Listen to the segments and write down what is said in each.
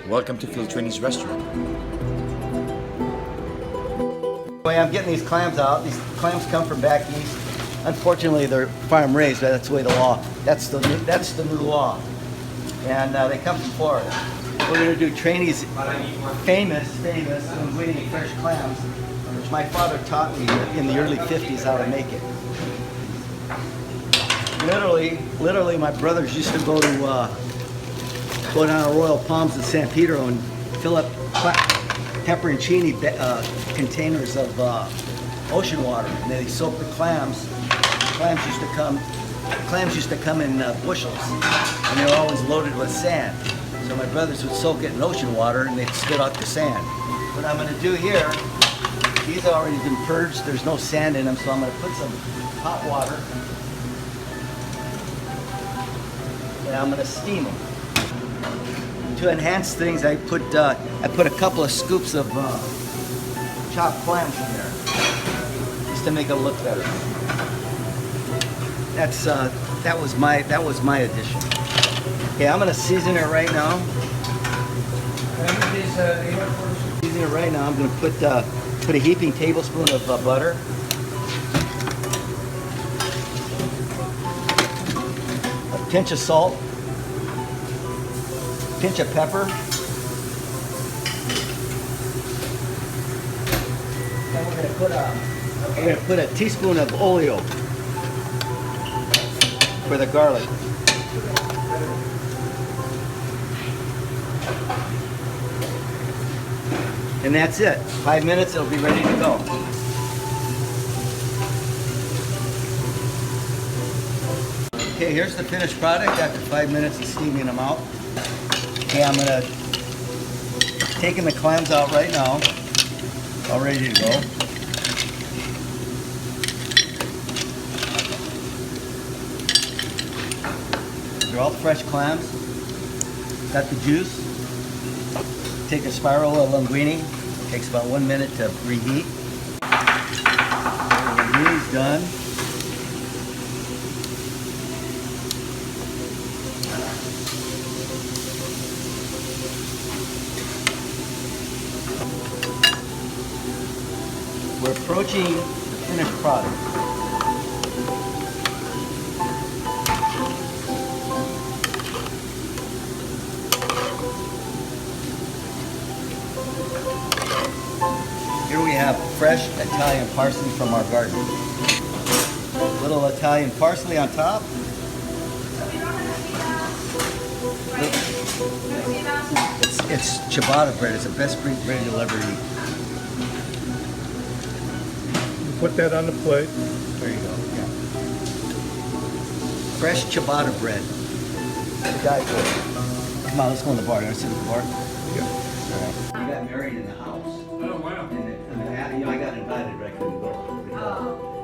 Welcome to Trani's restaurant. I'm getting these clams out. These clams come from back east. Unfortunately, they're farm raised, but that's the way the law. That's the new law. And they come from Florida. We're going to do Trani's famous Linguini fresh clams, which my father taught me in the early 50s how to make it. Literally, my brothers used to go down to Royal Palms in San Pedro and fill up pepperoncini containers of ocean water, and they soak the clams. Clams used to come in bushels, and they were always loaded with sand. So my brothers would soak it in ocean water, and they'd spit out the sand. What I'm going to do here, these have already been purged. There's no sand in them, so I'm going to put some hot water, and I'm going to steam them. To enhance things, I put a couple of scoops of chopped clams in there, just to make it look better. That was my addition. Okay, I'm gonna season it right now. Season it right now. I'm gonna put a heaping tablespoon of butter, a pinch of salt, pinch of pepper, and we're gonna put a teaspoon of oleo for the garlic. And that's it. 5 minutes, it'll be ready to go. Okay, here's the finished product after 5 minutes of steaming them out. Okay, I'm taking the clams out right now, all ready to go. They're all fresh clams. Got the juice. Take a spiral of linguini. Takes about 1 minute to reheat. The linguini's done. We're approaching the finished product. Here we have fresh Italian parsley from our garden. Little Italian parsley on top. It's ciabatta bread. It's the best Greek bread you'll ever eat. Put that on the plate. There you go. Yeah. Fresh ciabatta bread. Die for it. Come on, let's go in the bar. You want to sit at the bar? Yeah. All right. We got married in the house. Oh wow. And I got invited, but I couldn't go.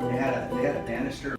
They had a banister.